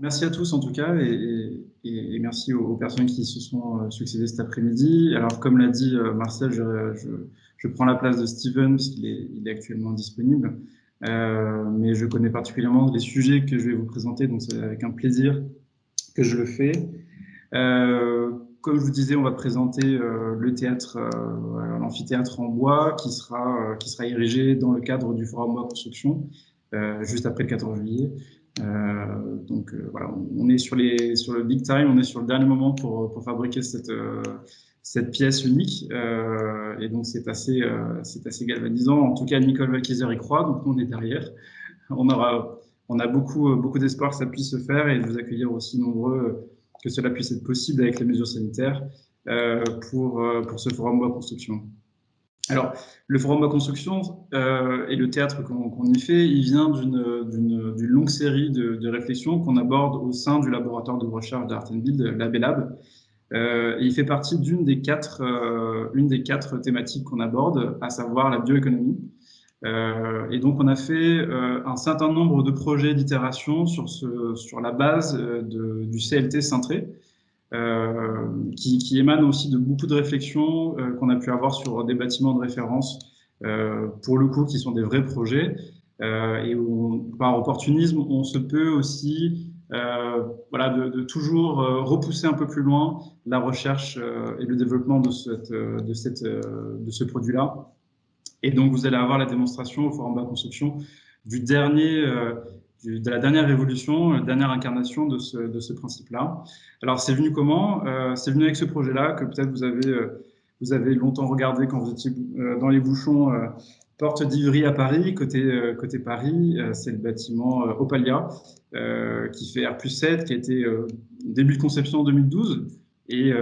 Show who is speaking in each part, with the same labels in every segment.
Speaker 1: Merci à tous en tout cas et merci aux personnes qui se sont succédées cet après-midi. Alors comme l'a dit Marcel, je prends la place de Steven parce qu'il est actuellement disponible. Mais je connais particulièrement les sujets que je vais vous présenter, donc c'est avec un plaisir que je le fais. Comme je vous disais, on va présenter le théâtre, l'amphithéâtre en bois qui sera érigé dans le cadre du Forum Bois Construction, juste après le 14 juillet. Voilà, on est sur le big time, on est sur le dernier moment pour fabriquer cette pièce unique. Et donc, c'est assez galvanisant. En tout cas, Nicole Valkaiser y croit, donc nous, on est derrière. On aura, on a beaucoup d'espoir que ça puisse se faire et de vous accueillir aussi nombreux, que cela puisse être possible avec les mesures sanitaires pour ce forum bois construction. Alors, le forum bois construction et le théâtre qu'on y fait, il vient d'une longue série de réflexions qu'on aborde au sein du laboratoire de recherche d'Art Build, Labelab. Et il fait partie une des quatre thématiques qu'on aborde, à savoir la bioéconomie. Et donc, on a fait un certain nombre de projets d'itération sur la base du CLT cintré, qui émane aussi de beaucoup de réflexions qu'on a pu avoir sur des bâtiments de référence, pour le coup, qui sont des vrais projets. Et où, par opportunisme, on se peut aussi voilà, de toujours repousser un peu plus loin la recherche et le développement de ce produit-là. Et donc, vous allez avoir la démonstration au Forum Bas Construction du de la dernière évolution, la dernière incarnation de ce principe-là. Alors, c'est venu comment? C'est venu avec ce projet-là que peut-être vous avez longtemps regardé quand vous étiez dans les bouchons. Porte d'Ivry à Paris, côté Paris, c'est le bâtiment Opalia, qui fait R+7, qui a été début de conception en 2012 et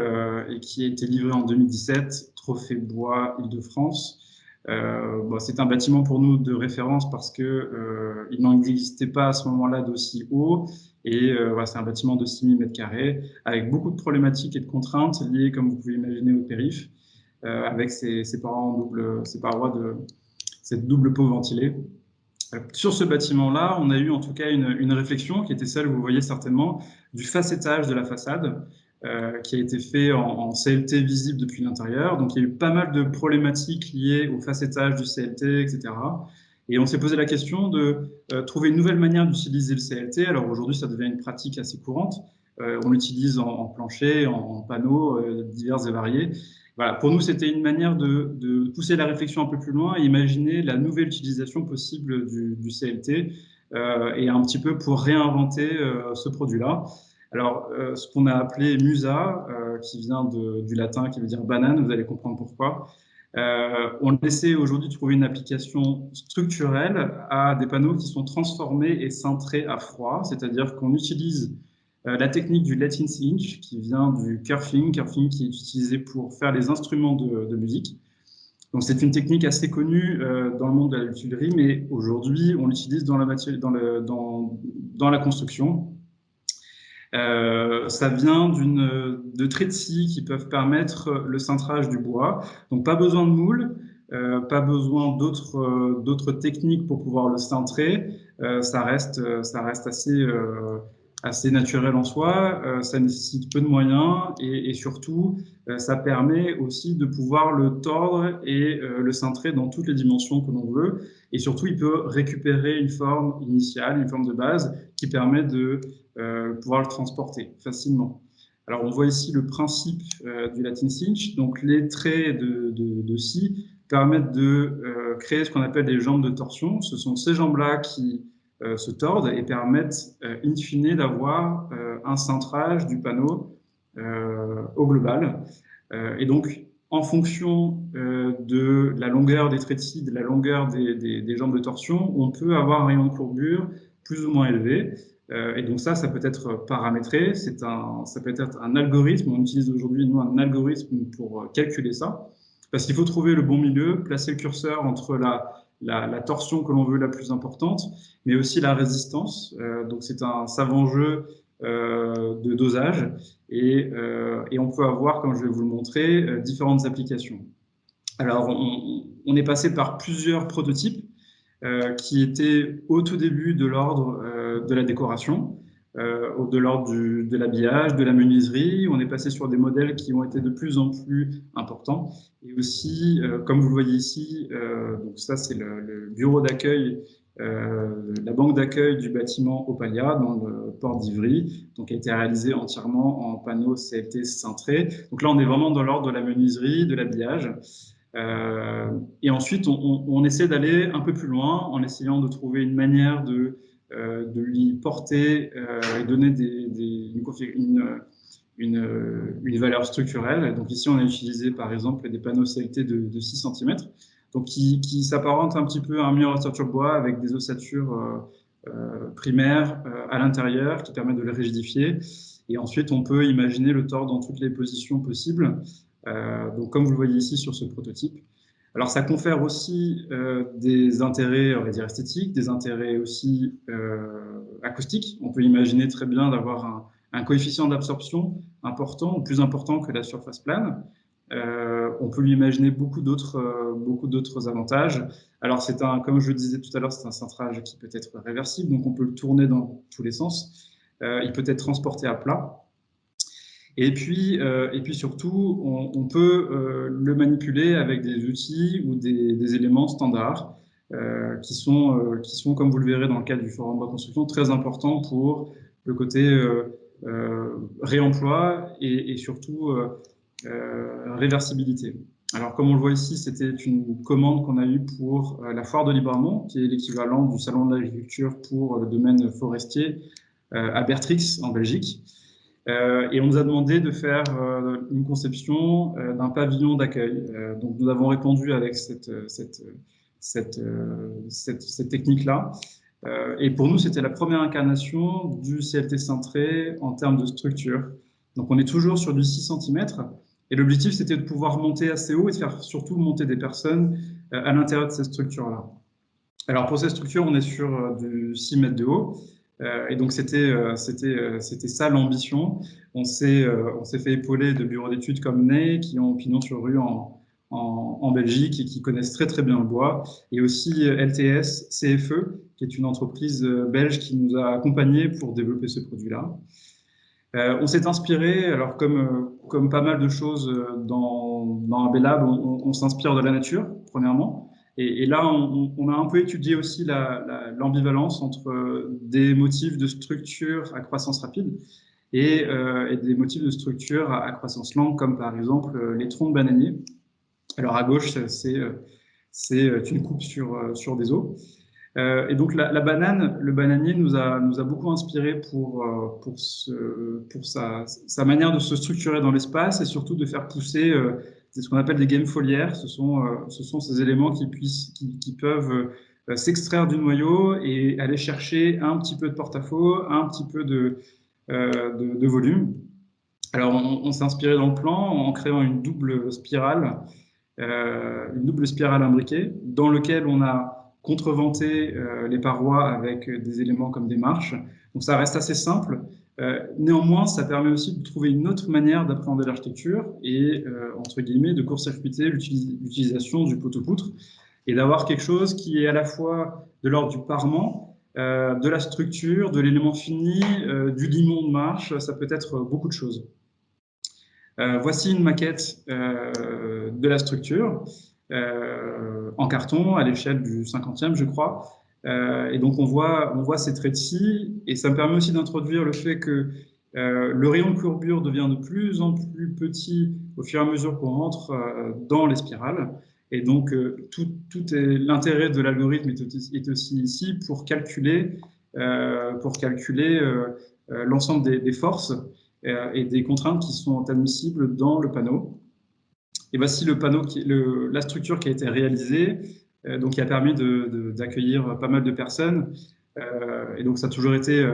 Speaker 1: qui a été livré en 2017, Trophée Bois Île-de-France. Bon, c'est un bâtiment pour nous de référence parce que il n'en existait pas à ce moment-là d'aussi haut. Et voilà, c'est un bâtiment de 6000 m² avec beaucoup de problématiques et de contraintes liées, comme vous pouvez imaginer, au périph', avec ses parois cette double peau ventilée. Sur ce bâtiment-là, on a eu en tout cas une réflexion qui était celle, vous voyez certainement, du facettage de la façade, qui a été fait en CLT visible depuis l'intérieur. Donc il y a eu pas mal de problématiques liées au facettage du CLT, etc. Et on s'est posé la question de trouver une nouvelle manière d'utiliser le CLT. Alors aujourd'hui, ça devient une pratique assez courante. On l'utilise en plancher, en panneaux divers et variés. Voilà, pour nous, c'était une manière de pousser la réflexion un peu plus loin et imaginer la nouvelle utilisation possible du CLT et un petit peu pour réinventer ce produit-là. Alors, ce qu'on a appelé Musa, qui vient du latin, qui veut dire banane, vous allez comprendre pourquoi. On essaie aujourd'hui de trouver une application structurelle à des panneaux qui sont transformés et cintrés à froid, c'est-à-dire qu'on utilise la technique du Let in Cinch, qui vient du kerfing qui est utilisé pour faire les instruments de musique. Donc c'est une technique assez connue dans le monde de la lutherie, mais aujourd'hui on l'utilise dans dans la construction. Ça vient de traits de scie qui peuvent permettre le cintrage du bois. Donc pas besoin de moule, pas besoin d'autres techniques pour pouvoir le cintrer. Ça reste assez naturel en soi. Ça nécessite peu de moyens et surtout, ça permet aussi de pouvoir le tordre et le cintrer dans toutes les dimensions que l'on veut. Et surtout, il peut récupérer une forme initiale, une forme de base qui permet de pouvoir le transporter facilement. Alors, on voit ici le principe du Latin Cinch. Donc, les traits de scie permettent de créer ce qu'on appelle des jambes de torsion. Ce sont ces jambes-là qui se tordent et permettent, in fine, d'avoir un cintrage du panneau au global. Et donc, en fonction de la longueur des traits de scie, de la longueur des jambes de torsion, on peut avoir un rayon de courbure plus ou moins élevé. Et donc ça peut être paramétré, ça peut être un algorithme. On utilise aujourd'hui, nous, un algorithme pour calculer ça. Parce qu'il faut trouver le bon milieu, placer le curseur entre la torsion que l'on veut la plus importante, mais aussi la résistance. Donc c'est un savant jeu de dosage et on peut avoir, comme je vais vous le montrer, différentes applications. Alors on est passé par plusieurs prototypes qui étaient au tout début de l'ordre de la décoration. de l'ordre de l'habillage, de la menuiserie. On est passé sur des modèles qui ont été de plus en plus importants. Et aussi, comme vous le voyez ici, donc ça c'est le bureau d'accueil, la banque d'accueil du bâtiment Opalia dans le port d'Ivry, donc qui a été réalisé entièrement en panneaux CLT cintrés. Donc là, on est vraiment dans l'ordre de la menuiserie, de l'habillage. Et ensuite, on essaie d'aller un peu plus loin en essayant de trouver une manière de lui porter et donner une valeur structurelle. Donc ici, on a utilisé par exemple des panneaux CLT de 6 cm, donc qui s'apparentent un petit peu à un mur ossature bois avec des ossatures primaires à l'intérieur qui permettent de le rigidifier. Et ensuite, on peut imaginer le tordre dans toutes les positions possibles. Donc comme vous le voyez ici sur ce prototype. Alors ça confère aussi des intérêts, on va dire, esthétiques, des intérêts aussi acoustiques. On peut imaginer très bien d'avoir un coefficient d'absorption important, ou plus important que la surface plane. On peut lui imaginer beaucoup d'autres avantages. Alors comme je le disais tout à l'heure, c'est un cintrage qui peut être réversible, donc on peut le tourner dans tous les sens. Il peut être transporté à plat. Et puis surtout, on peut le manipuler avec des outils ou des éléments standards qui sont, comme vous le verrez dans le cadre du forum bois construction, très importants pour le côté réemploi et surtout réversibilité. Alors, comme on le voit ici, c'était une commande qu'on a eue pour la foire de Libremont, qui est l'équivalent du salon de l'agriculture pour le domaine forestier à Bertrix, en Belgique. Et on nous a demandé de faire une conception d'un pavillon d'accueil. Donc nous avons répondu avec cette technique-là. Et pour nous, c'était la première incarnation du CLT cintré en termes de structure. Donc on est toujours sur du 6 cm. Et l'objectif, c'était de pouvoir monter assez haut et de faire surtout monter des personnes à l'intérieur de cette structure-là. Alors pour cette structure, on est sur du 6 mètres de haut. Et donc c'était ça l'ambition. On s'est fait épauler de bureaux d'études comme Ney qui ont pignon sur rue en Belgique et qui connaissent très très bien le bois, et aussi LTS CFE qui est une entreprise belge qui nous a accompagnés pour développer ce produit-là. On s'est inspiré, alors comme pas mal de choses dans AB Lab, on s'inspire de la nature premièrement. Et là, on a un peu étudié aussi l'ambivalence entre des motifs de structure à croissance rapide et des motifs de structure à croissance lente, comme par exemple les troncs de bananiers. Alors à gauche, c'est une coupe sur des os. Et donc la banane, le bananier nous a beaucoup inspiré pour sa manière de se structurer dans l'espace et surtout de faire pousser ce qu'on appelle des gaines foliaires. Ce sont ces éléments qui peuvent s'extraire du noyau et aller chercher un petit peu de porte-à-faux, un petit peu de volume. Alors on s'est inspiré dans le plan en créant une double spirale imbriquée dans lequel on a contreventé les parois avec des éléments comme des marches. Donc ça reste assez simple. Néanmoins, ça permet aussi de trouver une autre manière d'appréhender l'architecture et, entre guillemets, de court-circuiter l'utilisation du poteau-poutre et d'avoir quelque chose qui est à la fois de l'ordre du parement, de la structure, de l'élément fini, du limon de marche. Ça peut être beaucoup de choses. Voici une maquette de la structure en carton à l'échelle du 50e, je crois. Et donc on voit ces traits de scie, et ça me permet aussi d'introduire le fait que le rayon de courbure devient de plus en plus petit au fur et à mesure qu'on rentre dans les spirales. Et donc l'intérêt de l'algorithme est aussi ici pour calculer l'ensemble des forces et des contraintes qui sont admissibles dans le panneau. Et voici le panneau, la structure qui a été réalisée, donc qui a permis d'accueillir pas mal de personnes. Et donc ça a toujours été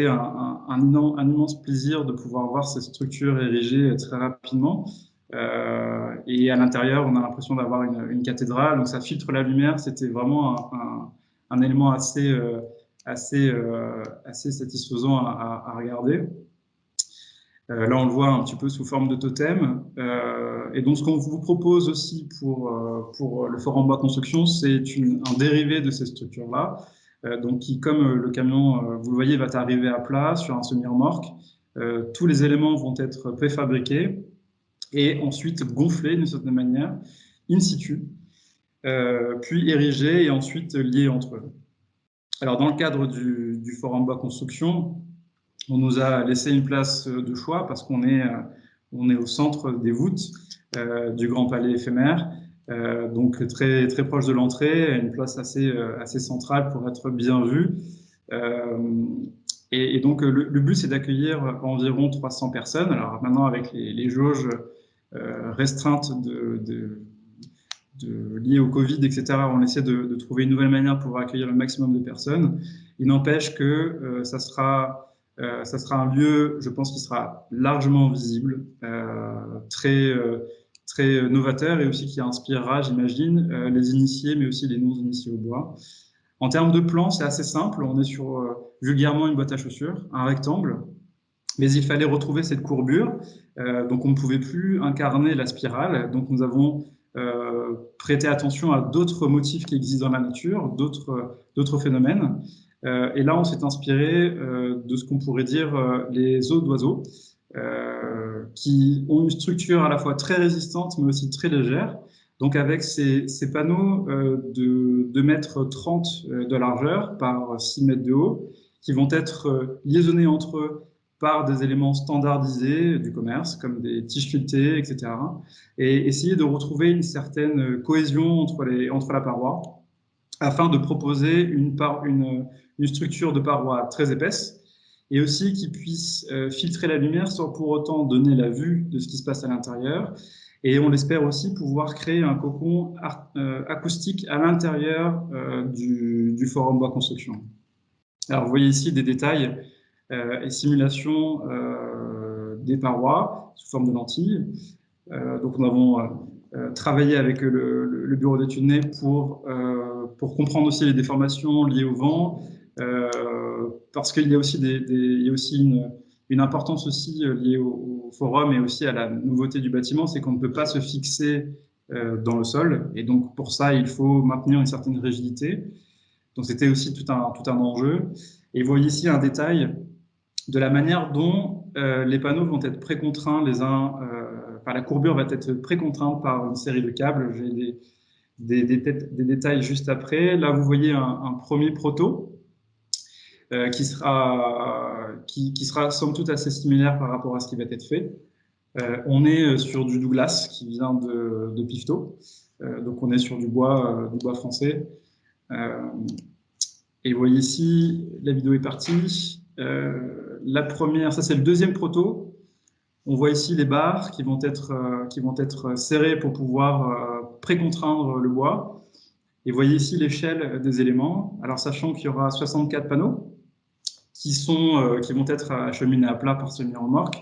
Speaker 1: un immense plaisir de pouvoir voir cette structure érigée très rapidement. Et à l'intérieur, on a l'impression d'avoir une cathédrale, donc ça filtre la lumière. C'était vraiment un élément assez satisfaisant à regarder. Là, on le voit un petit peu sous forme de totem. Et donc, ce qu'on vous propose aussi pour le forum bois construction, c'est un dérivé de ces structures-là. donc qui, comme le camion, vous le voyez, va arriver à plat sur un semi-remorque. Tous les éléments vont être préfabriqués et ensuite gonflés d'une certaine manière, in situ, puis érigés et ensuite liés entre eux. Alors, dans le cadre du Forum Bois Construction, on nous a laissé une place de choix parce qu'on est au centre des voûtes du Grand Palais éphémère, donc très, très proche de l'entrée, une place assez centrale pour être bien vue. Et donc, le but, c'est d'accueillir environ 300 personnes. Alors maintenant, avec les jauges restreintes liées au Covid, etc., on essaie de trouver une nouvelle manière pour pouvoir accueillir le maximum de personnes. Il n'empêche que ça sera un lieu, je pense, qui sera largement visible, très novateur et aussi qui inspirera, j'imagine, les initiés, mais aussi les non-initiés au bois. En termes de plan, c'est assez simple. On est sur vulgairement une boîte à chaussures, un rectangle, mais il fallait retrouver cette courbure. Donc on ne pouvait plus incarner la spirale. Donc nous avons prêté attention à d'autres motifs qui existent dans la nature, d'autres phénomènes. Et là, on s'est inspiré de ce qu'on pourrait dire les os d'oiseaux, qui ont une structure à la fois très résistante, mais aussi très légère. Donc avec ces panneaux de 2,30 m de largeur par 6 mètres de haut, qui vont être liaisonnés entre eux par des éléments standardisés du commerce, comme des tiges filetées, etc. Et essayer de retrouver une certaine cohésion entre la paroi, afin de proposer une structure de paroi très épaisse, et aussi qui puisse filtrer la lumière sans pour autant donner la vue de ce qui se passe à l'intérieur. Et on espère aussi pouvoir créer un cocon acoustique à l'intérieur du Forum Bois Construction. Alors, vous voyez ici des détails et simulations des parois sous forme de lentilles. Donc, nous avons travaillé avec le bureau d'études NEP pour comprendre aussi les déformations liées au vent, parce qu'il y a aussi, il y a aussi une importance aussi liée au forum et aussi à la nouveauté du bâtiment, c'est qu'on ne peut pas se fixer dans le sol. Et donc, pour ça, il faut maintenir une certaine rigidité. Donc, c'était aussi tout un enjeu. Et vous voyez ici un détail de la manière dont les panneaux vont être précontraints les uns, la courbure va être précontrainte par une série de câbles. J'ai des détails juste après. Là, vous voyez un premier proto qui sera somme toute assez similaire par rapport à ce qui va être fait. On est sur du Douglas qui vient de Pifto. Donc, on est sur du bois français. Et vous voyez ici, la vidéo est partie. La première, ça c'est le deuxième proto. On voit ici les barres qui vont être serrées pour pouvoir précontraindre le bois. Et vous voyez ici l'échelle des éléments. Alors sachant qu'il y aura 64 panneaux qui vont être acheminés à plat par semi-remorque.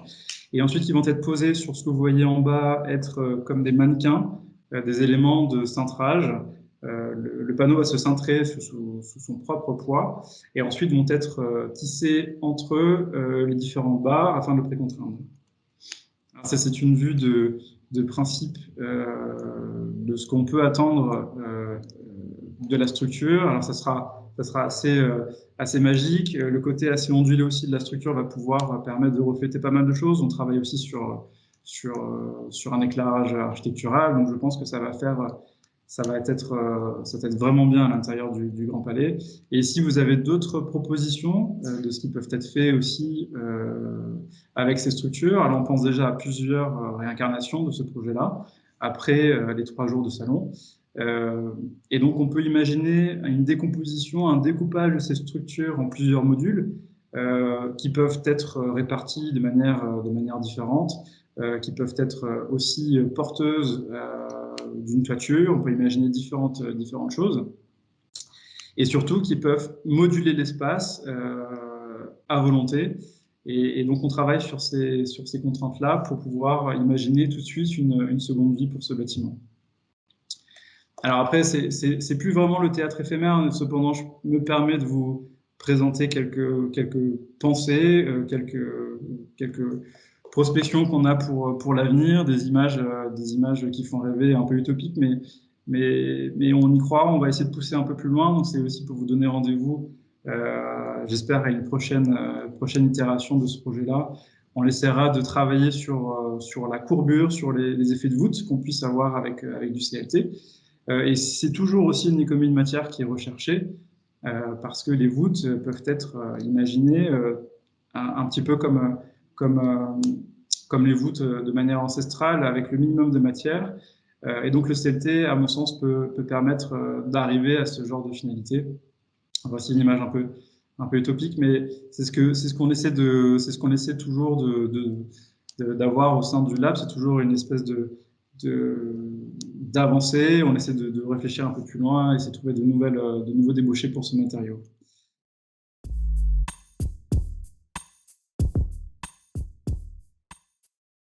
Speaker 1: Et ensuite, ils vont être posés sur ce que vous voyez en bas, être comme des mannequins, des éléments de cintrage. Le panneau va se cintrer sous son propre poids et ensuite vont être tissés entre eux les différentes barres afin de le précontraindre. Alors ça, c'est une vue de principe de ce qu'on peut attendre de la structure. Alors ça sera assez magique. Le côté assez ondulé aussi de la structure va pouvoir permettre de refléter pas mal de choses. On travaille aussi sur un éclairage architectural, donc je pense que ça va être vraiment bien à l'intérieur du Grand Palais. Et si vous avez d'autres propositions de ce qui peuvent être fait aussi avec ces structures, alors on pense déjà à plusieurs réincarnations de ce projet-là, après les 3 jours de salon. Et donc on peut imaginer une décomposition, un découpage de ces structures en plusieurs modules qui peuvent être répartis de manière différente, qui peuvent être aussi porteuses d'une toiture. On peut imaginer différentes choses, et surtout qui peuvent moduler l'espace à volonté. Et donc on travaille sur ces contraintes-là pour pouvoir imaginer tout de suite une seconde vie pour ce bâtiment. Alors après, c'est plus vraiment le théâtre éphémère, cependant je me permets de vous présenter quelques pensées, quelques prospections qu'on a pour l'avenir, des images qui font rêver, un peu utopiques, mais on y croit, on va essayer de pousser un peu plus loin. Donc, c'est aussi pour vous donner rendez-vous, j'espère, à une prochaine itération de ce projet-là. On essaiera de travailler sur la courbure, sur les effets de voûte qu'on puisse avoir avec du CLT. Et c'est toujours aussi une économie de matière qui est recherchée, parce que les voûtes peuvent être imaginées un petit peu comme les voûtes de manière ancestrale, avec le minimum de matière. Et donc le CLT, à mon sens, peut permettre d'arriver à ce genre de finalité. Voici une image un peu utopique, mais c'est ce qu'on essaie toujours d'avoir au sein du lab. C'est toujours une espèce d'avancer. On essaie de réfléchir un peu plus loin, essayer de trouver de nouveaux débouchés pour ce matériau.